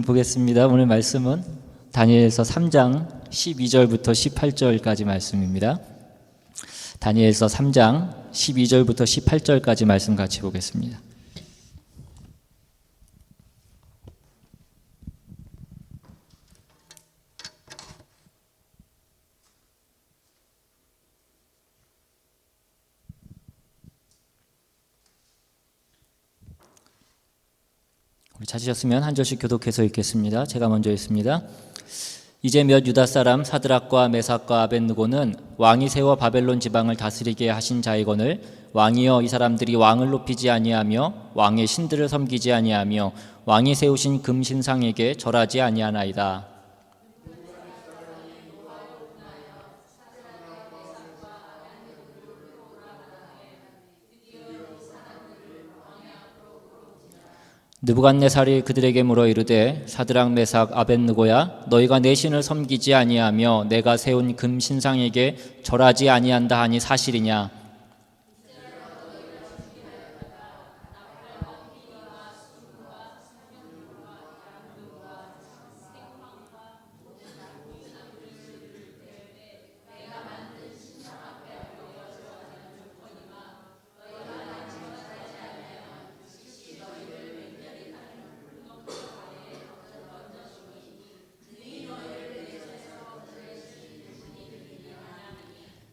보겠습니다. 오늘 말씀은 다니엘서 3장 12절부터 18절까지 말씀입니다. 다니엘서 3장 12절부터 18절까지 말씀 같이 보겠습니다. 우리 찾으셨으면 한 절씩 교독해서 읽겠습니다. 제가 먼저 읽습니다. 이제 몇 유다 사람 사드락과 메삭과 아벳느고는 왕이 세워 바벨론 지방을 다스리게 하신 자이거늘 왕이여 이 사람들이 왕을 높이지 아니하며 왕의 신들을 섬기지 아니하며 왕이 세우신 금 신상에게 절하지 아니하나이다. 느부갓네살이 그들에게 물어 이르되 사드락 메삭 아벳느고야 너희가 내 신을 섬기지 아니하며 내가 세운 금 신상에게 절하지 아니한다 하니 사실이냐?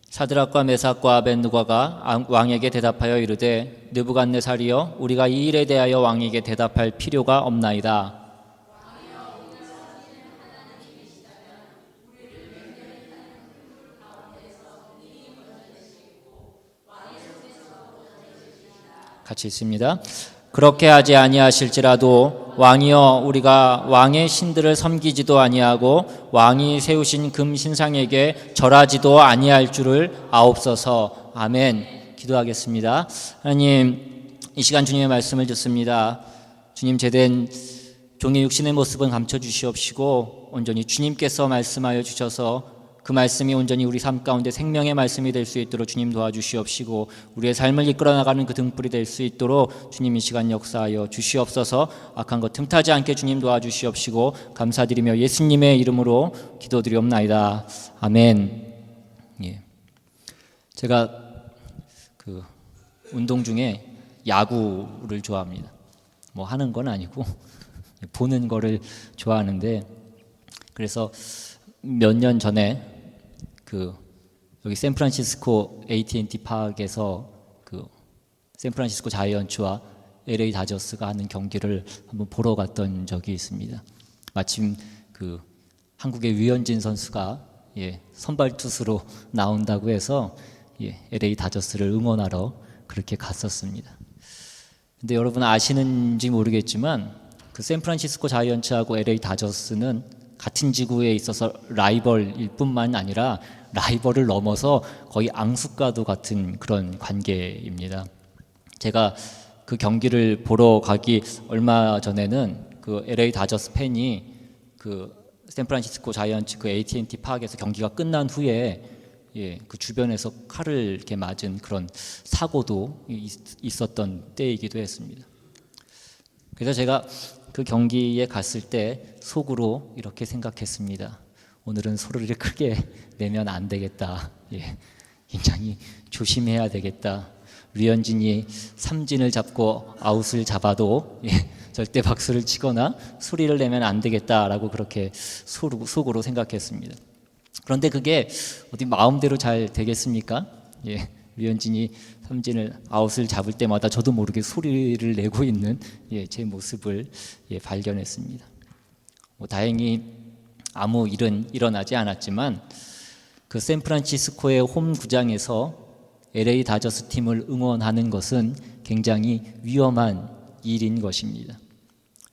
사드락과 메삭과 아벳느고가 왕에게 대답하여 이르되 느부갓네살이여 우리가 이 일에 대하여 왕에게 대답할 필요가 없나이다. 같이 있습니다. 그렇게 하지 아니하실지라도 왕이여 우리가 왕의 신들을 섬기지도 아니하고 왕이 세우신 금 신상에게 절하지도 아니할 줄을 아옵소서. 아멘. 기도하겠습니다. 하나님, 이 시간 주님의 말씀을 듣습니다. 주님 제된 종의 육신의 모습은 감춰주시옵시고 온전히 주님께서 말씀하여 주셔서 그 말씀이 온전히 우리 삶 가운데 생명의 말씀이 될 수 있도록 주님 도와주시옵시고 우리의 삶을 이끌어 나가는 그 등불이 될 수 있도록 주님 이 시간 역사하여 주시옵소서. 악한 것 틈타지 않게 주님 도와주시옵시고 감사드리며 예수님의 이름으로 기도드리옵나이다. 아멘. 예. 제가 그 운동 중에 야구를 좋아합니다. 뭐 하는 건 아니고 보는 거를 좋아하는데 그래서 몇 년 전에 여기 샌프란시스코 AT&T 파크에서 샌프란시스코 자이언츠와 LA 다저스가 하는 경기를 한번 보러 갔던 적이 있습니다. 마침 한국의 류현진 선수가 선발 투수로 나온다고 해서 LA 다저스를 응원하러 그렇게 갔었습니다. 근데 여러분 아시는지 모르겠지만 그 샌프란시스코 자이언츠하고 LA 다저스는 같은 지구에 있어서 라이벌일 뿐만 아니라 라이벌을 넘어서 거의 앙숙과도 같은 그런 관계입니다. 제가 그 경기를 보러 가기 얼마 전에는 그 LA 다저스 팬이 그 샌프란시스코 자이언츠 그 AT&T 파크에서 경기가 끝난 후에 그 주변에서 칼을 이렇게 맞은 그런 사고도 있었던 때이기도 했습니다. 그래서 제가 그 경기에 갔을 때 속으로 이렇게 생각했습니다. 오늘은 소리를 크게 내면 안 되겠다. 굉장히 조심해야 되겠다. 류현진이 삼진을 잡고 아웃을 잡아도 절대 박수를 치거나 소리를 내면 안 되겠다라고 그렇게 속으로 생각했습니다. 그런데 그게 어디 마음대로 잘 되겠습니까? 류현진이 삼진을 아웃을 잡을 때마다 저도 모르게 소리를 내고 있는 제 모습을 발견했습니다. 다행히 아무 일은 일어나지 않았지만 그 샌프란시스코의 홈 구장에서 LA 다저스 팀을 응원하는 것은 굉장히 위험한 일인 것입니다.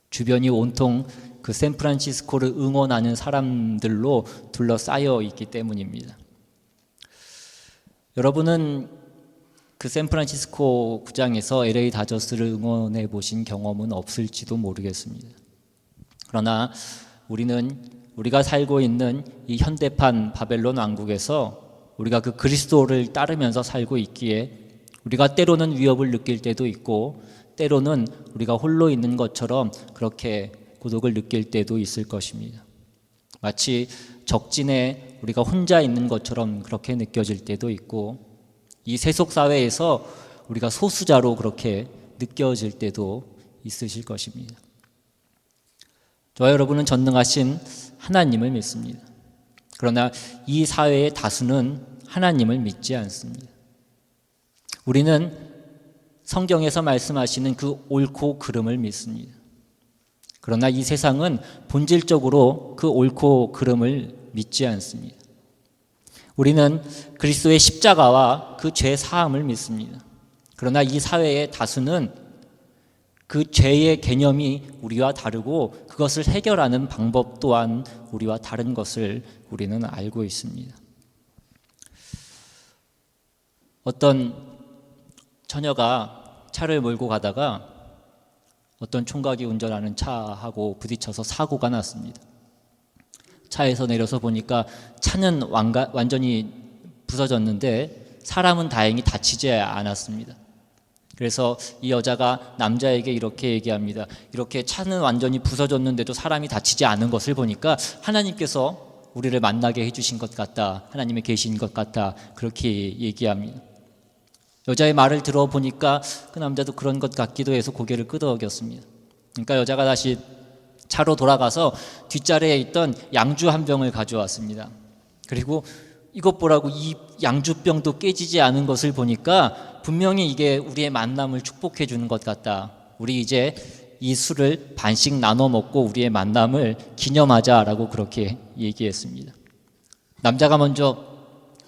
주변이 온통 그 샌프란시스코를 응원하는 사람들로 둘러싸여 있기 때문입니다. 여러분은 그 샌프란시스코 구장에서 LA 다저스를 응원해 보신 경험은 없을지도 모르겠습니다. 그러나 우리가 살고 있는 이 현대판 바벨론 왕국에서 우리가 그 그리스도를 따르면서 살고 있기에 우리가 때로는 위협을 느낄 때도 있고 때로는 우리가 홀로 있는 것처럼 그렇게 고독을 느낄 때도 있을 것입니다. 마치 적진에 우리가 혼자 있는 것처럼 그렇게 느껴질 때도 있고, 이 세속사회에서 우리가 소수자로 그렇게 느껴질 때도 있으실 것입니다. 저와 여러분은 전능하신 하나님을 믿습니다. 그러나 이 사회의 다수는 하나님을 믿지 않습니다. 우리는 성경에서 말씀하시는 그 옳고 그름을 믿습니다. 그러나 이 세상은 본질적으로 그 옳고 그름을 믿지 않습니다. 우리는 그리스도의 십자가와 그 죄 사함을 믿습니다. 그러나 이 사회의 다수는 그 죄의 개념이 우리와 다르고 그것을 해결하는 방법 또한 우리와 다른 것을 우리는 알고 있습니다. 어떤 처녀가 차를 몰고 가다가 어떤 총각이 운전하는 차하고 부딪혀서 사고가 났습니다. 차에서 내려서 보니까 차는 완전히 부서졌는데 사람은 다행히 다치지 않았습니다. 그래서 이 여자가 남자에게 이렇게 얘기합니다. 이렇게 차는 완전히 부서졌는데도 사람이 다치지 않은 것을 보니까 하나님께서 우리를 만나게 해주신 것 같다. 하나님의 계신 것 같다. 그렇게 얘기합니다. 여자의 말을 들어보니까 그 남자도 그런 것 같기도 해서 고개를 끄덕였습니다. 그러니까 여자가 다시 차로 돌아가서 뒷자리에 있던 양주 한 병을 가져왔습니다. 그리고 이것 보라고, 이 양주병도 깨지지 않은 것을 보니까 분명히 이게 우리의 만남을 축복해 주는 것 같다. 우리 이제 이 술을 반씩 나눠 먹고 우리의 만남을 기념하자라고 그렇게 얘기했습니다. 남자가 먼저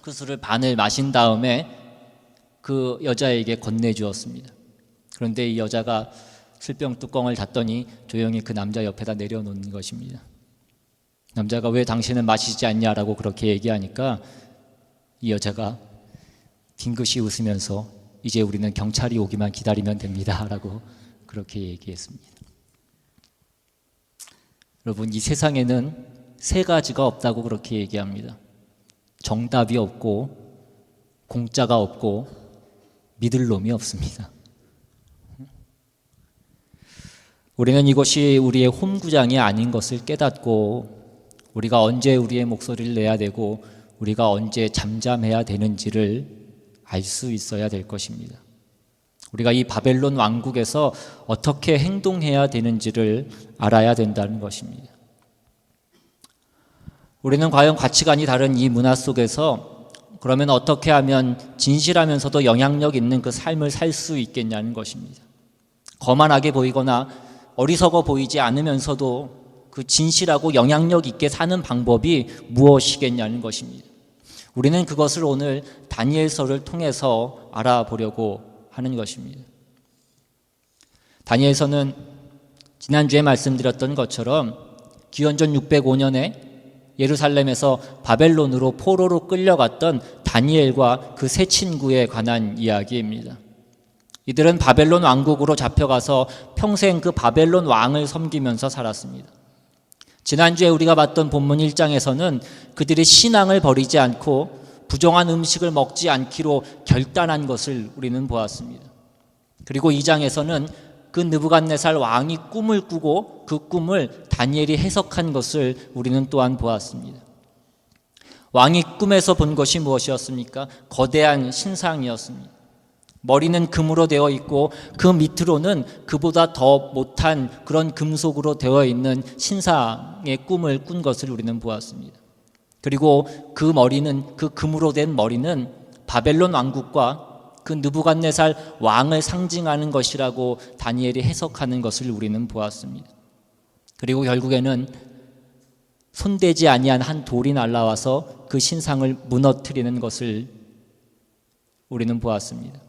그 술을 반을 마신 다음에 그 여자에게 건네주었습니다. 그런데 이 여자가 술병 뚜껑을 닫더니 조용히 그 남자 옆에다 내려놓는 것입니다. 남자가 왜 당신은 마시지 않냐라고 그렇게 얘기하니까 이 여자가 빙긋이 웃으면서 이제 우리는 경찰이 오기만 기다리면 됩니다 라고 그렇게 얘기했습니다. 여러분, 이 세상에는 세 가지가 없다고 그렇게 얘기합니다. 정답이 없고, 공짜가 없고, 믿을 놈이 없습니다. 우리는 이것이 우리의 홈구장이 아닌 것을 깨닫고, 우리가 언제 우리의 목소리를 내야 되고 우리가 언제 잠잠해야 되는지를 알 수 있어야 될 것입니다. 우리가 이 바벨론 왕국에서 어떻게 행동해야 되는지를 알아야 된다는 것입니다. 우리는 과연 가치관이 다른 이 문화 속에서 그러면 어떻게 하면 진실하면서도 영향력 있는 그 삶을 살 수 있겠냐는 것입니다. 거만하게 보이거나 어리석어 보이지 않으면서도 그 진실하고 영향력 있게 사는 방법이 무엇이겠냐는 것입니다. 우리는 그것을 오늘 다니엘서를 통해서 알아보려고 하는 것입니다. 다니엘서는 지난주에 말씀드렸던 것처럼 기원전 605년에 예루살렘에서 바벨론으로 포로로 끌려갔던 다니엘과 그 세 친구에 관한 이야기입니다. 이들은 바벨론 왕국으로 잡혀가서 평생 그 바벨론 왕을 섬기면서 살았습니다. 지난주에 우리가 봤던 본문 1장에서는 그들이 신앙을 버리지 않고 부정한 음식을 먹지 않기로 결단한 것을 우리는 보았습니다. 그리고 2장에서는 그 느부갓네살 왕이 꿈을 꾸고 그 꿈을 다니엘이 해석한 것을 우리는 또한 보았습니다. 왕이 꿈에서 본 것이 무엇이었습니까? 거대한 신상이었습니다. 머리는 금으로 되어 있고 그 밑으로는 그보다 더 못한 그런 금속으로 되어 있는 신상의 꿈을 꾼 것을 우리는 보았습니다. 그리고 그 머리는, 그 금으로 된 머리는 바벨론 왕국과 그 느부갓네살 왕을 상징하는 것이라고 다니엘이 해석하는 것을 우리는 보았습니다. 그리고 결국에는 손대지 아니한 한 돌이 날아와서 그 신상을 무너뜨리는 것을 우리는 보았습니다.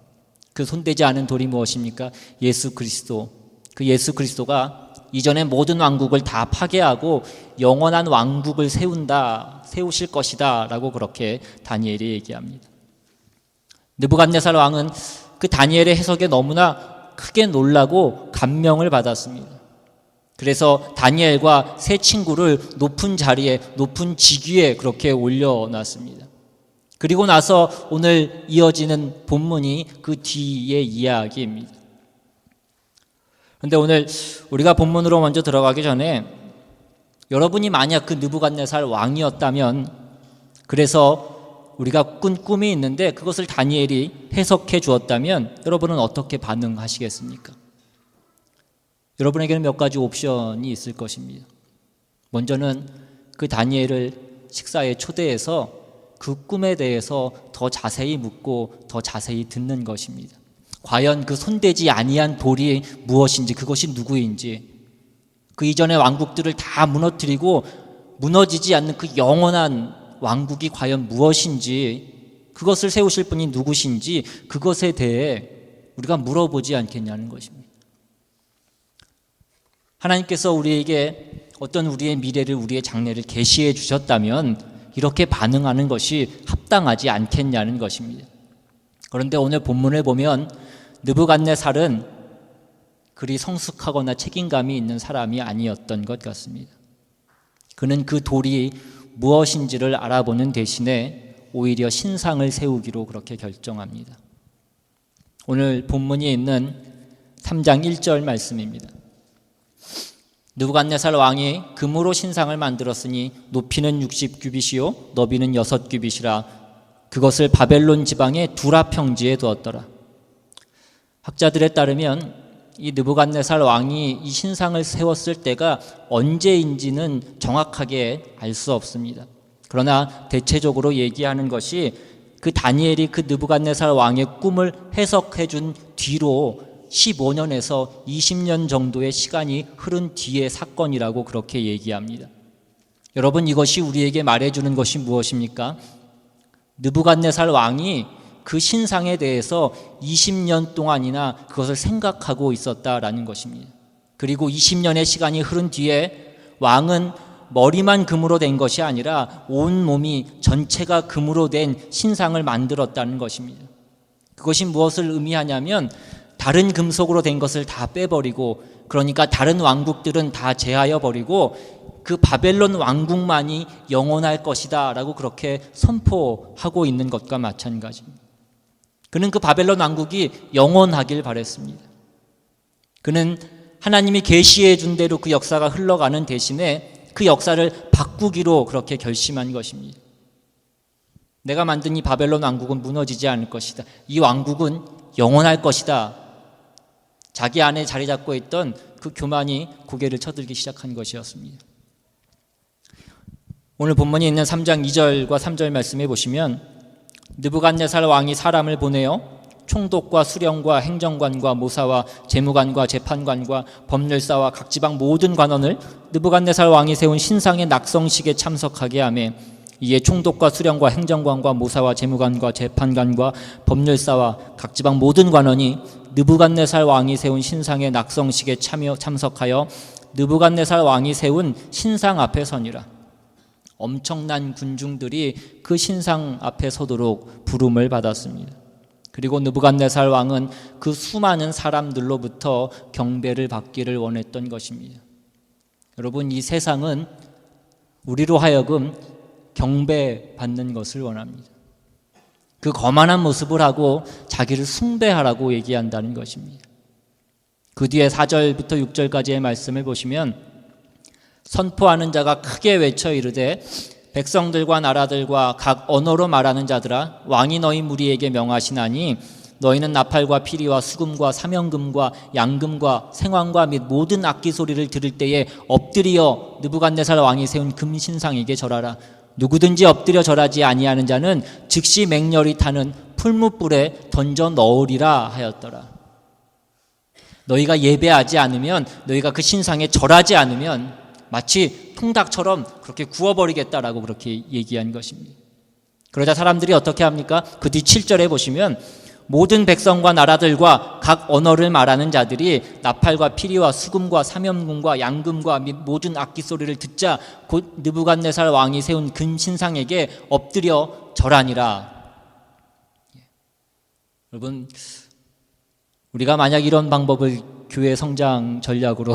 그 손대지 않은 돌이 무엇입니까? 예수 그리스도. 그 예수 그리스도가 이전의 모든 왕국을 다 파괴하고 영원한 왕국을 세우실 것이다 라고 그렇게 다니엘이 얘기합니다. 느부갓네살 왕은 그 다니엘의 해석에 너무나 크게 놀라고 감명을 받았습니다. 그래서 다니엘과 세 친구를 높은 자리에, 높은 직위에 그렇게 올려놨습니다. 그리고 나서 오늘 이어지는 본문이 그 뒤의 이야기입니다. 근데 오늘 우리가 본문으로 먼저 들어가기 전에 여러분이 만약 그 느부갓네살 왕이었다면, 그래서 우리가 꾼 꿈이 있는데 그것을 다니엘이 해석해 주었다면 여러분은 어떻게 반응하시겠습니까? 여러분에게는 몇 가지 옵션이 있을 것입니다. 먼저는 그 다니엘을 식사에 초대해서 그 꿈에 대해서 더 자세히 묻고 더 자세히 듣는 것입니다. 과연 그 손대지 아니한 돌이 무엇인지, 그것이 누구인지, 그 이전의 왕국들을 다 무너뜨리고 무너지지 않는 그 영원한 왕국이 과연 무엇인지, 그것을 세우실 분이 누구신지, 그것에 대해 우리가 물어보지 않겠냐는 것입니다. 하나님께서 우리에게 어떤 우리의 미래를, 우리의 장래를 계시해 주셨다면 이렇게 반응하는 것이 합당하지 않겠냐는 것입니다. 그런데 오늘 본문을 보면 느부갓네살은 그리 성숙하거나 책임감이 있는 사람이 아니었던 것 같습니다. 그는 그 돌이 무엇인지를 알아보는 대신에 오히려 신상을 세우기로 그렇게 결정합니다. 오늘 본문이 있는 3장 1절 말씀입니다. 느부갓네살 왕이 금으로 신상을 만들었으니 높이는 60규빗이요 너비는 6규빗이라 그것을 바벨론 지방의 두라 평지에 두었더라. 학자들에 따르면 이 느부갓네살 왕이 이 신상을 세웠을 때가 언제인지는 정확하게 알 수 없습니다. 그러나 대체적으로 얘기하는 것이 그 다니엘이 그 느부갓네살 왕의 꿈을 해석해 준 뒤로 15년에서 20년 정도의 시간이 흐른 뒤의 사건이라고 그렇게 얘기합니다. 여러분, 이것이 우리에게 말해주는 것이 무엇입니까? 느부갓네살 왕이 그 신상에 대해서 20년 동안이나 그것을 생각하고 있었다라는 것입니다. 그리고 20년의 시간이 흐른 뒤에 왕은 머리만 금으로 된 것이 아니라 온 몸이 전체가 금으로 된 신상을 만들었다는 것입니다. 그것이 무엇을 의미하냐면 다른 금속으로 된 것을 다 빼버리고, 그러니까 다른 왕국들은 다 제하여 버리고 그 바벨론 왕국만이 영원할 것이다 라고 그렇게 선포하고 있는 것과 마찬가지입니다. 그는 그 바벨론 왕국이 영원하길 바랬습니다. 그는 하나님이 계시해 준 대로 그 역사가 흘러가는 대신에 그 역사를 바꾸기로 그렇게 결심한 것입니다. 내가 만든 이 바벨론 왕국은 무너지지 않을 것이다. 이 왕국은 영원할 것이다. 자기 안에 자리 잡고 있던 그 교만이 고개를 쳐들기 시작한 것이었습니다. 오늘 본문이 있는 3장 2절과 3절 말씀해 보시면 느부갓네살 왕이 사람을 보내어 총독과 수령과 행정관과 모사와 재무관과 재판관과 법률사와 각 지방 모든 관원을 느부갓네살 왕이 세운 신상의 낙성식에 참석하게 하며 이에 총독과 수령과 행정관과 모사와 재무관과 재판관과 법률사와 각 지방 모든 관원이 느부갓네살 왕이 세운 신상의 낙성식에 참석하여 느부갓네살 왕이 세운 신상 앞에 서니라. 엄청난 군중들이 그 신상 앞에 서도록 부름을 받았습니다. 그리고 느부갓네살 왕은 그 수많은 사람들로부터 경배를 받기를 원했던 것입니다. 여러분, 이 세상은 우리로 하여금 경배받는 것을 원합니다. 그 거만한 모습을 하고 자기를 숭배하라고 얘기한다는 것입니다. 그 뒤에 4절부터 6절까지의 말씀을 보시면 선포하는 자가 크게 외쳐 이르되 백성들과 나라들과 각 언어로 말하는 자들아, 왕이 너희 무리에게 명하시나니 너희는 나팔과 피리와 수금과 사명금과 양금과 생황과 및 모든 악기 소리를 들을 때에 엎드려 느부갓네살 왕이 세운 금신상에게 절하라. 누구든지 엎드려 절하지 아니하는 자는 즉시 맹렬히 타는 풀무불에 던져 넣으리라 하였더라. 너희가 예배하지 않으면, 너희가 그 신상에 절하지 않으면 마치 통닭처럼 그렇게 구워버리겠다라고 그렇게 얘기한 것입니다. 그러자 사람들이 어떻게 합니까? 그 뒤 7절에 보시면 모든 백성과 나라들과 각 언어를 말하는 자들이 나팔과 피리와 수금과 사면금과 양금과 및 모든 악기 소리를 듣자 곧 느부갓네살 왕이 세운 금신상에게 엎드려 절하니라. 여러분, 우리가 만약 이런 방법을 교회 성장 전략으로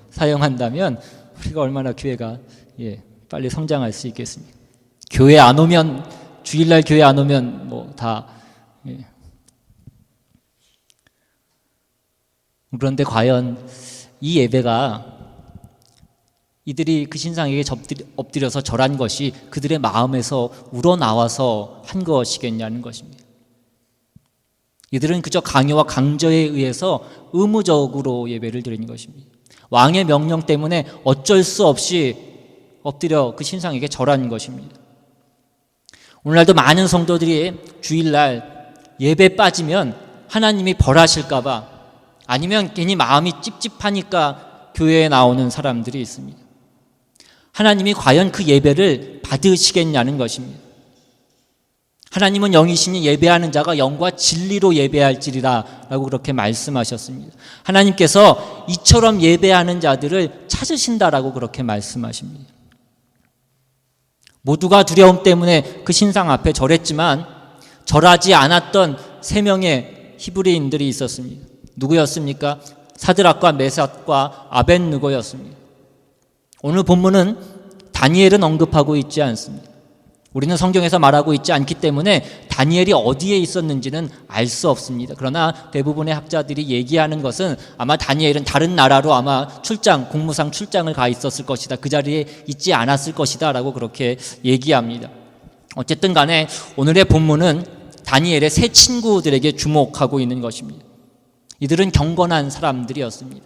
사용한다면 우리가 얼마나 교회가 빨리 성장할 수 있겠습니까? 교회 안 오면, 주일날 교회 안 오면 뭐 다 그런데 과연 이 예배가 이들이 그 신상에게 엎드려서 절한 것이 그들의 마음에서 우러나와서 한 것이겠냐는 것입니다. 이들은 그저 강요와 강제에 의해서 의무적으로 예배를 드리는 것입니다. 왕의 명령 때문에 어쩔 수 없이 엎드려 그 신상에게 절한 것입니다. 오늘날도 많은 성도들이 주일날 예배 빠지면 하나님이 벌하실까 봐, 아니면 괜히 마음이 찝찝하니까 교회에 나오는 사람들이 있습니다. 하나님이 과연 그 예배를 받으시겠냐는 것입니다. 하나님은 영이시니 예배하는 자가 영과 진리로 예배할지리라 라고 그렇게 말씀하셨습니다. 하나님께서 이처럼 예배하는 자들을 찾으신다라고 그렇게 말씀하십니다. 모두가 두려움 때문에 그 신상 앞에 절했지만 절하지 않았던 3명의 히브리인들이 있었습니다. 누구였습니까? 사드락과 메삭과 아벳느고였습니다. 오늘 본문은 다니엘은 언급하고 있지 않습니다. 우리는 성경에서 말하고 있지 않기 때문에 다니엘이 어디에 있었는지는 알 수 없습니다. 그러나 대부분의 학자들이 얘기하는 것은 아마 다니엘은 다른 나라로 아마 공무상 출장을 가 있었을 것이다. 그 자리에 있지 않았을 것이다 라고 그렇게 얘기합니다. 어쨌든 간에 오늘의 본문은 다니엘의 3 친구들에게 주목하고 있는 것입니다. 이들은 경건한 사람들이었습니다.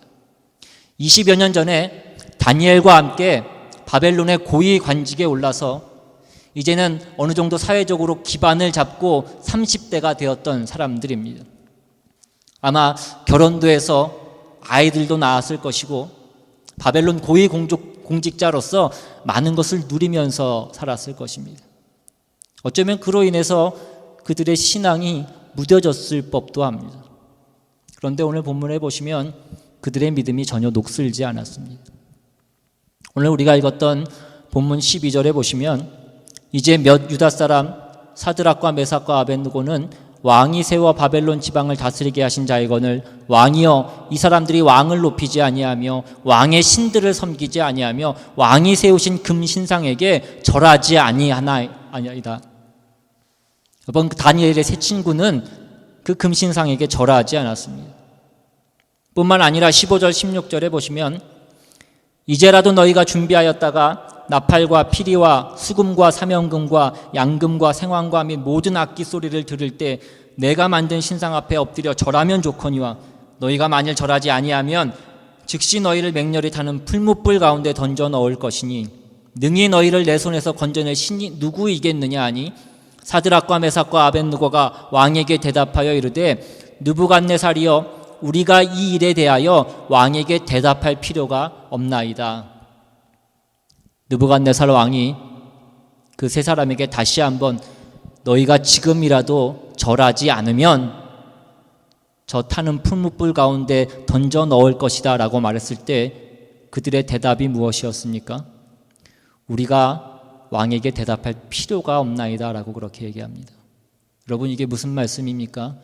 20여 년 전에 다니엘과 함께 바벨론의 고위 관직에 올라서 이제는 어느 정도 사회적으로 기반을 잡고 30대가 되었던 사람들입니다. 아마 결혼도 해서 아이들도 낳았을 것이고 바벨론 고위 공직자로서 많은 것을 누리면서 살았을 것입니다. 어쩌면 그로 인해서 그들의 신앙이 무뎌졌을 법도 합니다. 그런데 오늘 본문에 보시면 그들의 믿음이 전혀 녹슬지 않았습니다. 오늘 우리가 읽었던 본문 12절에 보시면 이제 몇 유다 사람 사드락과 메삭과 아벳느고는 왕이 세워 바벨론 지방을 다스리게 하신 자이거늘 왕이여 이 사람들이 왕을 높이지 아니하며 왕의 신들을 섬기지 아니하며 왕이 세우신 금 신상에게 절하지 아니하나이다. 이번 다니엘의 3 친구는 그 금 신상에게 절하지 않았습니다. 뿐만 아니라 15절 16절에 보시면 이제라도 너희가 준비하였다가 나팔과 피리와 수금과 사명금과 양금과 생황과 및 모든 악기 소리를 들을 때 내가 만든 신상 앞에 엎드려 절하면 좋거니와 너희가 만일 절하지 아니하면 즉시 너희를 맹렬히 타는 풀무불 가운데 던져 넣을 것이니 능히 너희를 내 손에서 건져낼 신이 누구이겠느냐 하니 사드락과 메삭과 아벳느고가 왕에게 대답하여 이르되 느부갓네살이여 우리가 이 일에 대하여 왕에게 대답할 필요가 없나이다. 느부갓네살 왕이 그 3 사람에게 다시 한번 너희가 지금이라도 절하지 않으면 저 타는 풀무불 가운데 던져 넣을 것이다 라고 말했을 때 그들의 대답이 무엇이었습니까? 우리가 왕에게 대답할 필요가 없나이다 라고 그렇게 얘기합니다. 여러분, 이게 무슨 말씀입니까?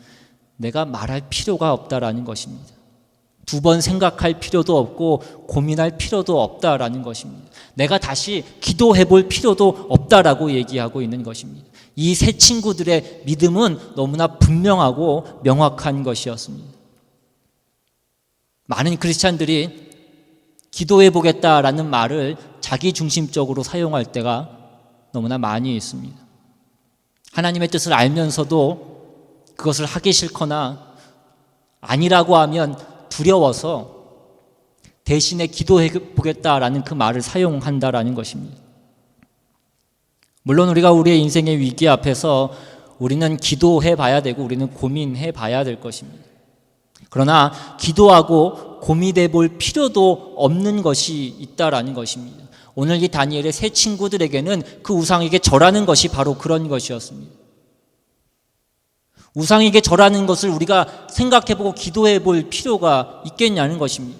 내가 말할 필요가 없다라는 것입니다. 2번 생각할 필요도 없고 고민할 필요도 없다라는 것입니다. 내가 다시 기도해 볼 필요도 없다라고 얘기하고 있는 것입니다. 이 3 친구들의 믿음은 너무나 분명하고 명확한 것이었습니다. 많은 크리스찬들이 기도해 보겠다라는 말을 자기 중심적으로 사용할 때가 너무나 많이 있습니다. 하나님의 뜻을 알면서도 그것을 하기 싫거나 아니라고 하면 두려워서 대신에 기도해 보겠다라는 그 말을 사용한다라는 것입니다. 물론 우리가 우리의 인생의 위기 앞에서 우리는 기도해 봐야 되고 우리는 고민해 봐야 될 것입니다. 그러나 기도하고 고민해 볼 필요도 없는 것이 있다라는 것입니다. 오늘 이 다니엘의 3 친구들에게는 그 우상에게 절하는 것이 바로 그런 것이었습니다. 우상에게 절하는 것을 우리가 생각해보고 기도해볼 필요가 있겠냐는 것입니다.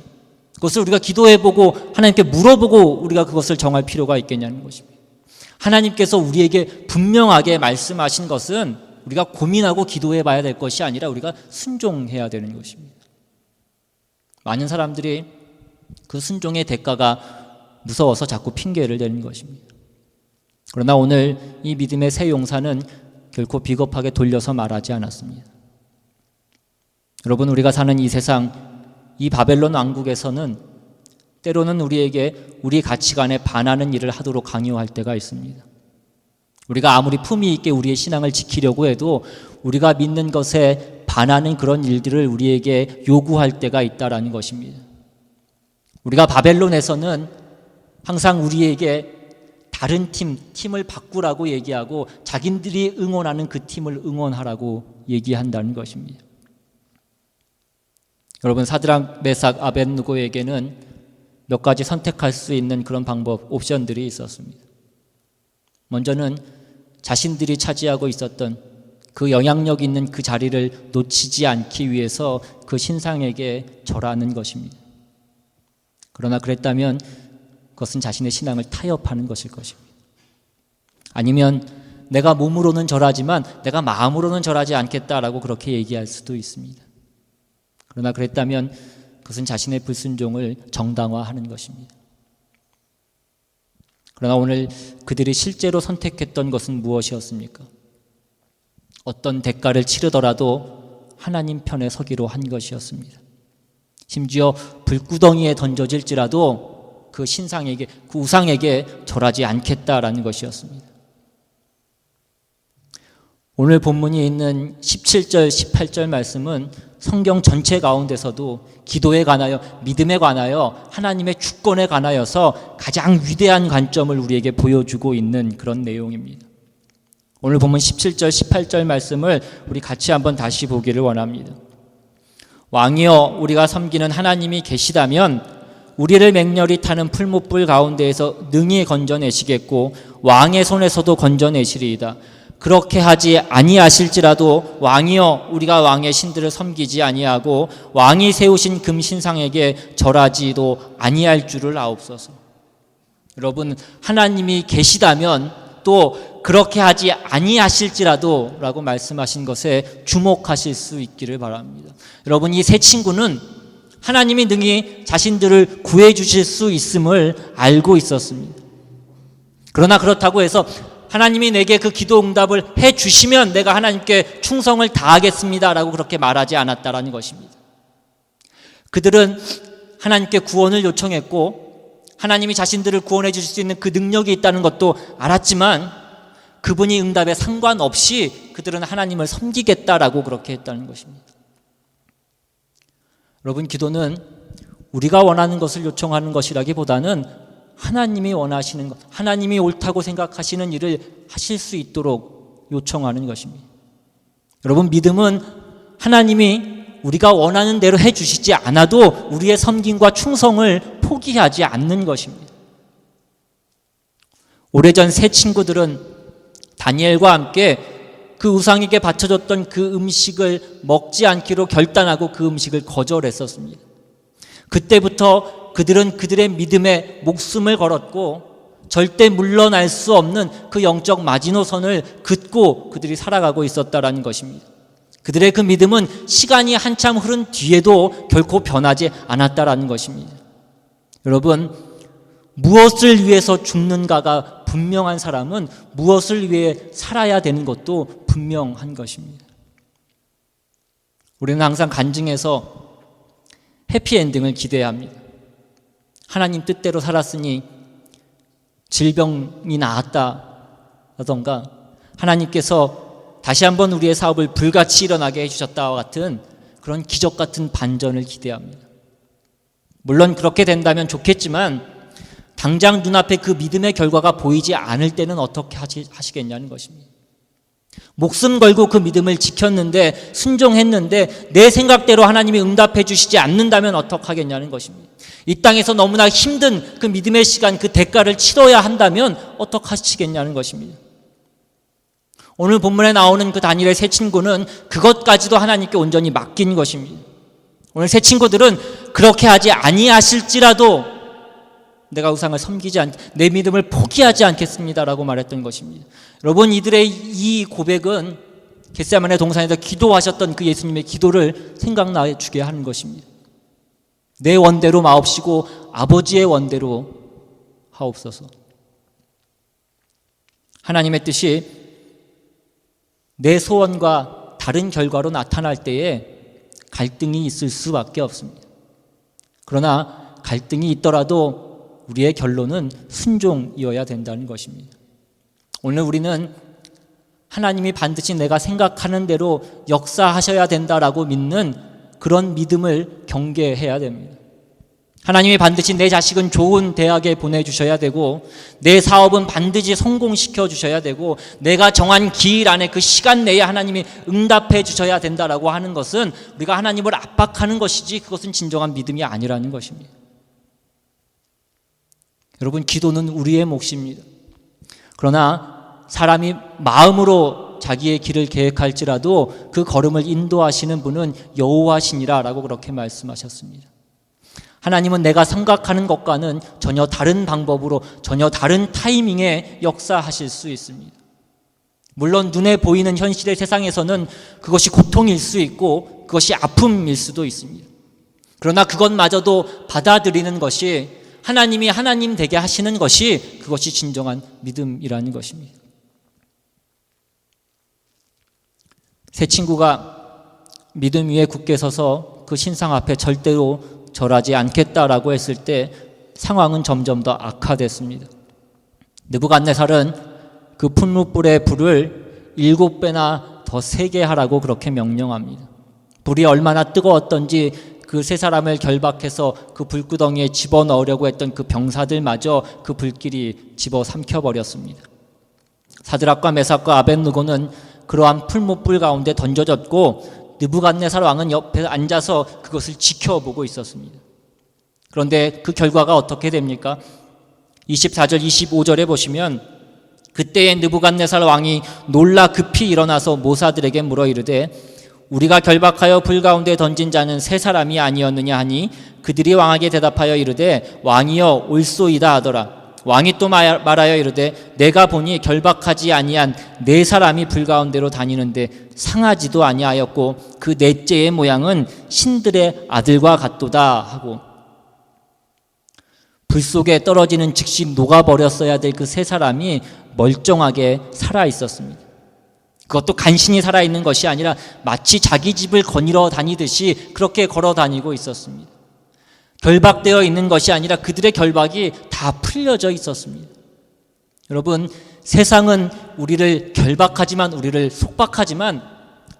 그것을 우리가 기도해보고 하나님께 물어보고 우리가 그것을 정할 필요가 있겠냐는 것입니다. 하나님께서 우리에게 분명하게 말씀하신 것은 우리가 고민하고 기도해봐야 될 것이 아니라 우리가 순종해야 되는 것입니다. 많은 사람들이 그 순종의 대가가 무서워서 자꾸 핑계를 대는 것입니다. 그러나 오늘 이 믿음의 새 용사는 결코 비겁하게 돌려서 말하지 않았습니다. 여러분, 우리가 사는 이 세상 이 바벨론 왕국에서는 때로는 우리에게 우리 가치관에 반하는 일을 하도록 강요할 때가 있습니다. 우리가 아무리 품위 있게 우리의 신앙을 지키려고 해도 우리가 믿는 것에 반하는 그런 일들을 우리에게 요구할 때가 있다라는 것입니다. 우리가 바벨론에서는 항상 우리에게 다른 팀을 바꾸라고 얘기하고 자기들이 응원하는 그 팀을 응원하라고 얘기한다는 것입니다. 여러분, 사드락, 메삭, 아벳느고에게는 몇 가지 선택할 수 있는 그런 방법, 옵션들이 있었습니다. 먼저는 자신들이 차지하고 있었던 그 영향력 있는 그 자리를 놓치지 않기 위해서 그 신상에게 절하는 것입니다. 그러나 그랬다면 그것은 자신의 신앙을 타협하는 것일 것입니다. 아니면 내가 몸으로는 절하지만 내가 마음으로는 절하지 않겠다라고 그렇게 얘기할 수도 있습니다. 그러나 그랬다면 그것은 자신의 불순종을 정당화하는 것입니다. 그러나 오늘 그들이 실제로 선택했던 것은 무엇이었습니까? 어떤 대가를 치르더라도 하나님 편에 서기로 한 것이었습니다. 심지어 불구덩이에 던져질지라도 그 신상에게, 그 우상에게 절하지 않겠다라는 것이었습니다. 오늘 본문이 있는 17절, 18절 말씀은 성경 전체 가운데서도 기도에 관하여, 믿음에 관하여, 하나님의 주권에 관하여서 가장 위대한 관점을 우리에게 보여주고 있는 그런 내용입니다. 오늘 본문 17절, 18절 말씀을 우리 같이 한번 다시 보기를 원합니다. 왕이여, 우리가 섬기는 하나님이 계시다면 우리를 맹렬히 타는 풀무불 가운데에서 능히 건져내시겠고 왕의 손에서도 건져내시리이다. 그렇게 하지 아니하실지라도 왕이여, 우리가 왕의 신들을 섬기지 아니하고 왕이 세우신 금신상에게 절하지도 아니할 줄을 아옵소서. 여러분, 하나님이 계시다면 또 그렇게 하지 아니하실지라도 라고 말씀하신 것에 주목하실 수 있기를 바랍니다. 여러분, 이 세 친구는 하나님이 능히 자신들을 구해 주실 수 있음을 알고 있었습니다. 그러나 그렇다고 해서 하나님이 내게 그 기도 응답을 해 주시면 내가 하나님께 충성을 다하겠습니다 라고 그렇게 말하지 않았다라는 것입니다. 그들은 하나님께 구원을 요청했고 하나님이 자신들을 구원해 주실 수 있는 그 능력이 있다는 것도 알았지만 그분이 응답에 상관없이 그들은 하나님을 섬기겠다라고 그렇게 했다는 것입니다. 여러분, 기도는 우리가 원하는 것을 요청하는 것이라기보다는 하나님이 원하시는 것, 하나님이 옳다고 생각하시는 일을 하실 수 있도록 요청하는 것입니다. 여러분, 믿음은 하나님이 우리가 원하는 대로 해주시지 않아도 우리의 섬김과 충성을 포기하지 않는 것입니다. 오래전 세 친구들은 다니엘과 함께 그 우상에게 바쳐졌던 그 음식을 먹지 않기로 결단하고 그 음식을 거절했었습니다. 그때부터 그들은 그들의 믿음에 목숨을 걸었고 절대 물러날 수 없는 그 영적 마지노선을 긋고 그들이 살아가고 있었다라는 것입니다. 그들의 그 믿음은 시간이 한참 흐른 뒤에도 결코 변하지 않았다라는 것입니다. 여러분, 무엇을 위해서 죽는가가 분명한 사람은 무엇을 위해 살아야 되는 것도 분명한 것입니다. 우리는 항상 간증에서 해피엔딩을 기대합니다. 하나님 뜻대로 살았으니 질병이 나았다라던가 하나님께서 다시 한번 우리의 사업을 불같이 일어나게 해주셨다와 같은 그런 기적 같은 반전을 기대합니다. 물론 그렇게 된다면 좋겠지만 당장 눈앞에 그 믿음의 결과가 보이지 않을 때는 어떻게 하시겠냐는 것입니다. 목숨 걸고 그 믿음을 지켰는데, 순종했는데 내 생각대로 하나님이 응답해 주시지 않는다면 어떡하겠냐는 것입니다. 이 땅에서 너무나 힘든 그 믿음의 시간, 그 대가를 치러야 한다면 어떡하시겠냐는 것입니다. 오늘 본문에 나오는 그 다니엘의 세 친구는 그것까지도 하나님께 온전히 맡긴 것입니다. 오늘 세 친구들은 그렇게 하지 아니하실지라도 내가 우상을 섬기지 내 믿음을 포기하지 않겠습니다라고 말했던 것입니다. 여러분, 이들의 이 고백은 겟세마네 동산에서 기도하셨던 그 예수님의 기도를 생각나게 주게 하는 것입니다. 내 원대로 마옵시고 아버지의 원대로 하옵소서. 하나님의 뜻이 내 소원과 다른 결과로 나타날 때에 갈등이 있을 수밖에 없습니다. 그러나 갈등이 있더라도 우리의 결론은 순종이어야 된다는 것입니다. 오늘 우리는 하나님이 반드시 내가 생각하는 대로 역사하셔야 된다라고 믿는 그런 믿음을 경계해야 됩니다. 하나님이 반드시 내 자식은 좋은 대학에 보내주셔야 되고, 내 사업은 반드시 성공시켜 주셔야 되고, 내가 정한 기일 안에 그 시간 내에 하나님이 응답해 주셔야 된다라고 하는 것은 우리가 하나님을 압박하는 것이지, 그것은 진정한 믿음이 아니라는 것입니다. 여러분, 기도는 우리의 몫입니다. 그러나 사람이 마음으로 자기의 길을 계획할지라도 그 걸음을 인도하시는 분은 여호와시니라라고 그렇게 말씀하셨습니다. 하나님은 내가 생각하는 것과는 전혀 다른 방법으로, 전혀 다른 타이밍에 역사하실 수 있습니다. 물론 눈에 보이는 현실의 세상에서는 그것이 고통일 수 있고 그것이 아픔일 수도 있습니다. 그러나 그것마저도 받아들이는 것이, 하나님이 하나님 되게 하시는 것이, 그것이 진정한 믿음이라는 것입니다. 새 친구가 믿음 위에 굳게 서서 그 신상 앞에 절대로 절하지 않겠다라고 했을 때 상황은 점점 더 악화됐습니다. 느부갓네살은 그 풀무불의 불을 7배나 더 세게 하라고 그렇게 명령합니다. 불이 얼마나 뜨거웠던지 그 세 사람을 결박해서 그 불구덩이에 집어넣으려고 했던 그 병사들마저 그 불길이 집어삼켜버렸습니다. 사드락과 메삭과 아벳느고는 그러한 풀무불 가운데 던져졌고, 느부갓네살 왕은 옆에 앉아서 그것을 지켜보고 있었습니다. 그런데 그 결과가 어떻게 됩니까? 24절 25절에 보시면, 그때에 느부갓네살 왕이 놀라 급히 일어나서 모사들에게 물어 이르되, 우리가 결박하여 불 가운데 던진 자는 세 사람이 아니었느냐 하니, 그들이 왕에게 대답하여 이르되 왕이여 올소이다 하더라. 왕이 또 말하여 이르되 내가 보니 결박하지 아니한 네 사람이 불 가운데로 다니는데 상하지도 아니하였고 그 넷째의 모양은 신들의 아들과 같도다 하고, 불 속에 떨어지는 즉시 녹아버렸어야 될 그 세 사람이 멀쩡하게 살아 있었습니다. 그것도 간신히 살아있는 것이 아니라 마치 자기 집을 거닐어 다니듯이 그렇게 걸어 다니고 있었습니다. 결박되어 있는 것이 아니라 그들의 결박이 다 풀려져 있었습니다. 여러분, 세상은 우리를 결박하지만, 우리를 속박하지만,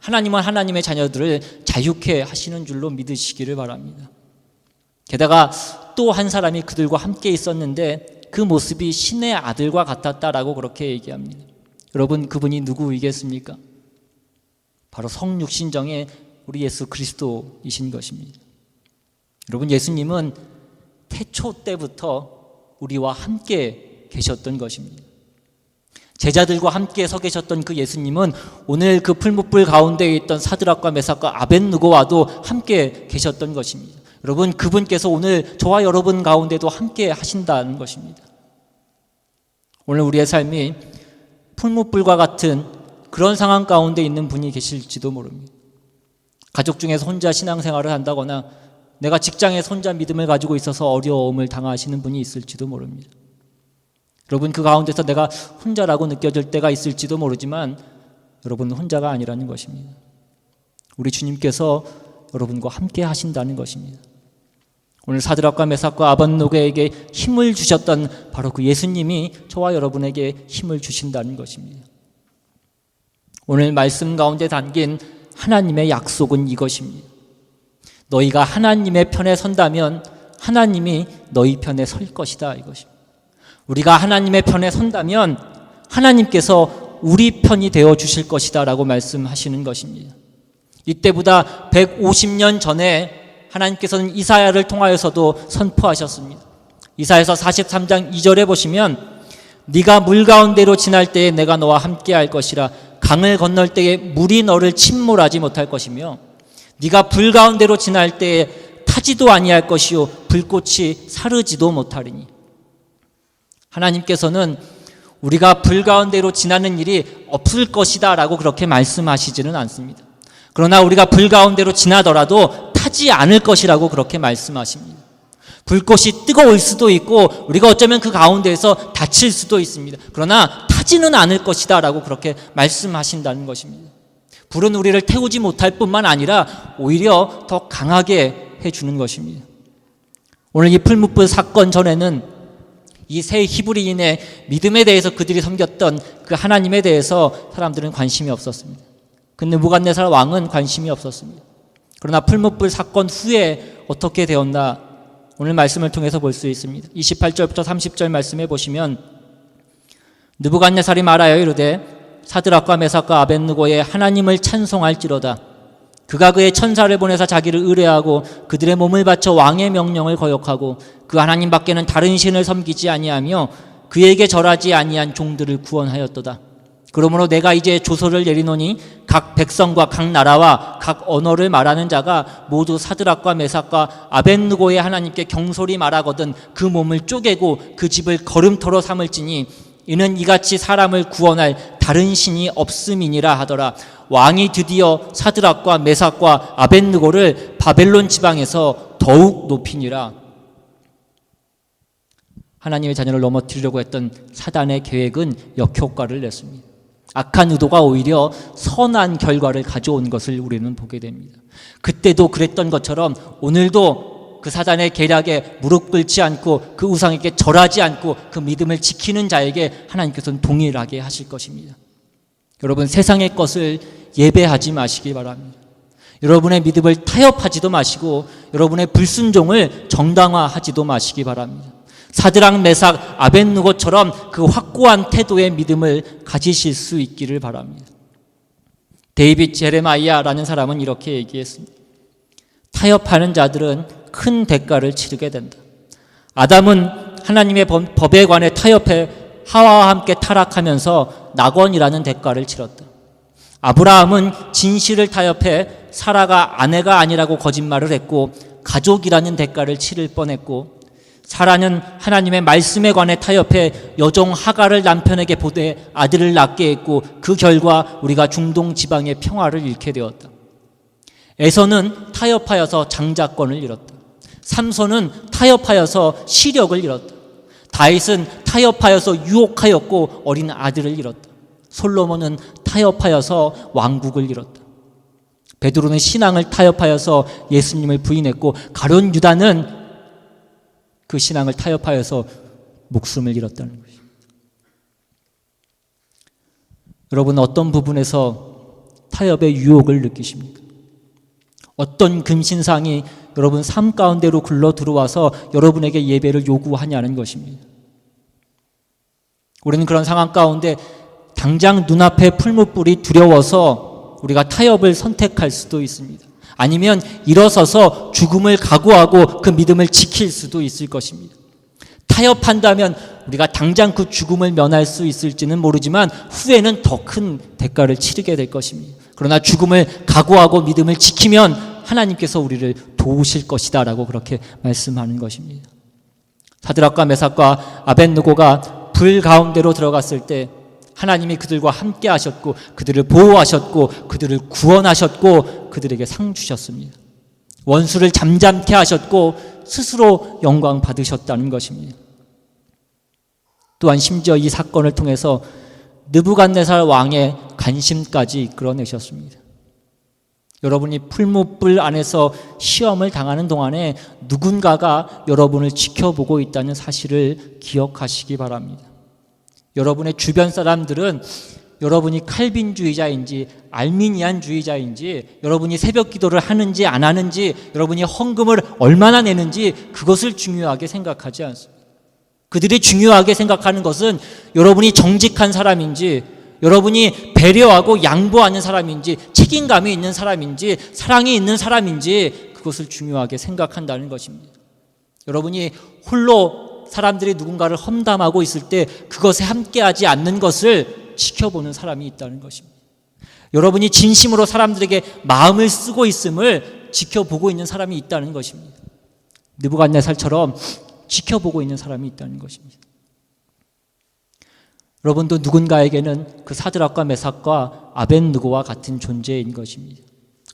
하나님은 하나님의 자녀들을 자유케 하시는 줄로 믿으시기를 바랍니다. 게다가 또 한 사람이 그들과 함께 있었는데 그 모습이 신의 아들과 같았다라고 그렇게 얘기합니다. 여러분, 그분이 누구이겠습니까? 바로 성육신정의 우리 예수 그리스도이신 것입니다. 여러분, 예수님은 태초 때부터 우리와 함께 계셨던 것입니다. 제자들과 함께 서 계셨던 그 예수님은 오늘 그 풀무불 가운데에 있던 사드락과 메삭과 아벳느고와도 함께 계셨던 것입니다. 여러분, 그분께서 오늘 저와 여러분 가운데도 함께 하신다는 것입니다. 오늘 우리의 삶이 풀무불과 같은 그런 상황 가운데 있는 분이 계실지도 모릅니다. 가족 중에서 혼자 신앙생활을 한다거나 내가 직장에서 혼자 믿음을 가지고 있어서 어려움을 당하시는 분이 있을지도 모릅니다. 여러분, 그 가운데서 내가 혼자라고 느껴질 때가 있을지도 모르지만 여러분은 혼자가 아니라는 것입니다. 우리 주님께서 여러분과 함께 하신다는 것입니다. 오늘 사드락과 메삭과 아벳느고에게 힘을 주셨던 바로 그 예수님이 저와 여러분에게 힘을 주신다는 것입니다. 오늘 말씀 가운데 담긴 하나님의 약속은 이것입니다. 너희가 하나님의 편에 선다면 하나님이 너희 편에 설 것이다, 이것입니다. 우리가 하나님의 편에 선다면 하나님께서 우리 편이 되어 주실 것이다 라고 말씀하시는 것입니다. 이때보다 150년 전에 하나님께서는 이사야를 통하여서도 선포하셨습니다. 이사야서 43장 2절에 보시면, 네가 물 가운데로 지날 때에 내가 너와 함께 할 것이라. 강을 건널 때에 물이 너를 침몰하지 못할 것이며 네가 불 가운데로 지날 때에 타지도 아니할 것이요 불꽃이 사르지도 못하리니. 하나님께서는 우리가 불 가운데로 지나는 일이 없을 것이다 라고 그렇게 말씀하시지는 않습니다. 그러나 우리가 불 가운데로 지나더라도 타지 않을 것이라고 그렇게 말씀하십니다. 불꽃이 뜨거울 수도 있고 우리가 어쩌면 그 가운데에서 다칠 수도 있습니다. 그러나 타지는 않을 것이다 라고 그렇게 말씀하신다는 것입니다. 불은 우리를 태우지 못할 뿐만 아니라 오히려 더 강하게 해주는 것입니다. 오늘 이 풀무불 사건 전에는 이 세 히브리인의 믿음에 대해서 그들이 섬겼던 그 하나님에 대해서 사람들은 관심이 없었습니다. 그 느부갓네살 왕은 관심이 없었습니다. 그러나 풀무불 사건 후에 어떻게 되었나 오늘 말씀을 통해서 볼 수 있습니다. 28절부터 30절 말씀해 보시면 느부갓네살이 말하여 이르되 사드락과 메삭과 아벳느고의 하나님을 찬송할지로다. 그가 그의 천사를 보내사 자기를 의뢰하고 그들의 몸을 바쳐 왕의 명령을 거역하고 그 하나님 밖에는 다른 신을 섬기지 아니하며 그에게 절하지 아니한 종들을 구원하였도다. 그러므로 내가 이제 조서를 내리노니 각 백성과 각 나라와 각 언어를 말하는 자가 모두 사드락과 메삭과 아벳느고의 하나님께 경솔히 말하거든 그 몸을 쪼개고 그 집을 거름터로 삼을지니 이는 이같이 사람을 구원할 다른 신이 없음이니라 하더라. 왕이 드디어 사드락과 메삭과 아벳느고를 바벨론 지방에서 더욱 높이니라. 하나님의 자녀를 넘어뜨리려고 했던 사단의 계획은 역효과를 냈습니다. 악한 의도가 오히려 선한 결과를 가져온 것을 우리는 보게 됩니다. 그때도 그랬던 것처럼 오늘도 그 사단의 계략에 무릎 꿇지 않고 그 우상에게 절하지 않고 그 믿음을 지키는 자에게 하나님께서는 동일하게 하실 것입니다. 여러분, 세상의 것을 예배하지 마시기 바랍니다. 여러분의 믿음을 타협하지도 마시고 여러분의 불순종을 정당화하지도 마시기 바랍니다. 사드락, 메삭, 아벳느고처럼 그 확고한 태도의 믿음을 가지실 수 있기를 바랍니다. 데이빗 제레마이아라는 사람은 이렇게 얘기했습니다. 타협하는 자들은 큰 대가를 치르게 된다. 아담은 하나님의 법에 관해 타협해 하와와 함께 타락하면서 낙원이라는 대가를 치렀다. 아브라함은 진실을 타협해 사라가 아내가 아니라고 거짓말을 했고 가족이라는 대가를 치를 뻔했고, 사라는 하나님의 말씀에 관해 타협해 여종 하갈을 남편에게 보내 아들을 낳게 했고 그 결과 우리가 중동 지방의 평화를 잃게 되었다. 에서는 타협하여서 장자권을 잃었다. 삼손은 타협하여서 시력을 잃었다. 다윗은 타협하여서 유혹하였고 어린 아들을 잃었다. 솔로몬은 타협하여서 왕국을 잃었다. 베드로는 신앙을 타협하여서 예수님을 부인했고 가룟 유다는 그 신앙을 타협하여서 목숨을 잃었다는 것입니다. 여러분, 어떤 부분에서 타협의 유혹을 느끼십니까? 어떤 금신상이 여러분 삶 가운데로 굴러 들어와서 여러분에게 예배를 요구하냐는 것입니다. 우리는 그런 상황 가운데 당장 눈앞에 풀무불이 두려워서 우리가 타협을 선택할 수도 있습니다. 아니면 일어서서 죽음을 각오하고 그 믿음을 지킬 수도 있을 것입니다. 타협한다면 우리가 당장 그 죽음을 면할 수 있을지는 모르지만 후에는 더 큰 대가를 치르게 될 것입니다. 그러나 죽음을 각오하고 믿음을 지키면 하나님께서 우리를 도우실 것이다 라고 그렇게 말씀하는 것입니다. 사드락과 메삭과 아벳느고가 불 가운데로 들어갔을 때 하나님이 그들과 함께 하셨고 그들을 보호하셨고 그들을 구원하셨고 그들에게 상 주셨습니다. 원수를 잠잠케 하셨고 스스로 영광 받으셨다는 것입니다. 또한 심지어 이 사건을 통해서 느부갓네살 왕의 관심까지 이끌어내셨습니다. 여러분이 풀무불 안에서 시험을 당하는 동안에 누군가가 여러분을 지켜보고 있다는 사실을 기억하시기 바랍니다. 여러분의 주변 사람들은 여러분이 칼빈주의자인지 알미니안주의자인지, 여러분이 새벽 기도를 하는지 안 하는지, 여러분이 헌금을 얼마나 내는지 그것을 중요하게 생각하지 않습니다. 그들이 중요하게 생각하는 것은 여러분이 정직한 사람인지, 여러분이 배려하고 양보하는 사람인지, 책임감이 있는 사람인지, 사랑이 있는 사람인지 그것을 중요하게 생각한다는 것입니다. 여러분이 홀로 사람들이 누군가를 험담하고 있을 때 그것에 함께하지 않는 것을 지켜보는 사람이 있다는 것입니다. 여러분이 진심으로 사람들에게 마음을 쓰고 있음을 지켜보고 있는 사람이 있다는 것입니다. 느부갓네살처럼 지켜보고 있는 사람이 있다는 것입니다. 여러분도 누군가에게는 그 사드락과 메삭과 아벳느고와 같은 존재인 것입니다.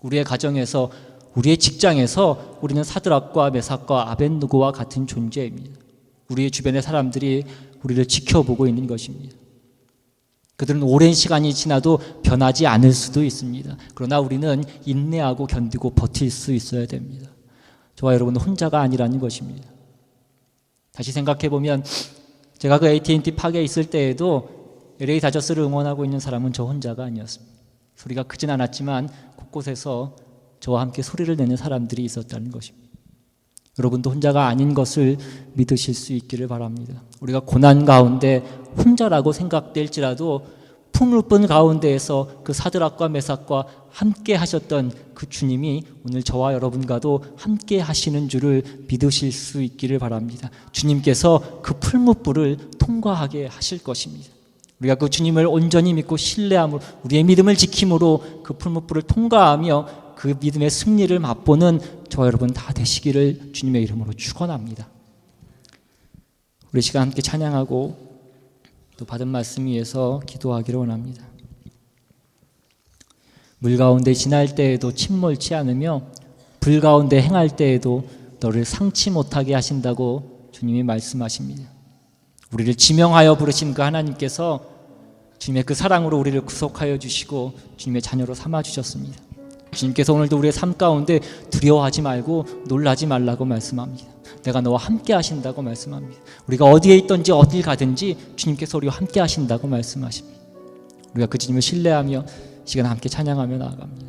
우리의 가정에서, 우리의 직장에서 우리는 사드락과 메삭과 아벳느고와 같은 존재입니다. 우리의 주변의 사람들이 우리를 지켜보고 있는 것입니다. 그들은 오랜 시간이 지나도 변하지 않을 수도 있습니다. 그러나 우리는 인내하고 견디고 버틸 수 있어야 됩니다. 저와 여러분은 혼자가 아니라는 것입니다. 다시 생각해 보면 제가 그 AT&T 파괴에 있을 때에도 LA 다저스를 응원하고 있는 사람은 저 혼자가 아니었습니다. 소리가 크진 않았지만 곳곳에서 저와 함께 소리를 내는 사람들이 있었다는 것입니다. 여러분도 혼자가 아닌 것을 믿으실 수 있기를 바랍니다. 우리가 고난 가운데 혼자라고 생각될지라도 풍물뿐 가운데에서 그 사드락과 메삭과 함께 하셨던 그 주님이 오늘 저와 여러분과도 함께 하시는 줄을 믿으실 수 있기를 바랍니다. 주님께서 그 풀무불을 통과하게 하실 것입니다. 우리가 그 주님을 온전히 믿고 신뢰함으로 우리의 믿음을 지킴으로 그 풀무불을 통과하며 그 믿음의 승리를 맛보는 저와 여러분 다 되시기를 주님의 이름으로 축원합니다. 우리 시간 함께 찬양하고 또 받은 말씀 위해서 기도하기를 원합니다. 물 가운데 지날 때에도 침몰치 않으며 불 가운데 행할 때에도 너를 상치 못하게 하신다고 주님이 말씀하십니다. 우리를 지명하여 부르신 그 하나님께서 주님의 그 사랑으로 우리를 구속하여 주시고 주님의 자녀로 삼아 주셨습니다. 주님께서 오늘도 우리의 삶 가운데 두려워하지 말고 놀라지 말라고 말씀합니다. 내가 너와 함께 하신다고 말씀합니다. 우리가 어디에 있든지 어딜 가든지 주님께서 우리와 함께 하신다고 말씀하십니다. 우리가 그 주님을 신뢰하며 시간 함께 찬양하며 나아갑니다.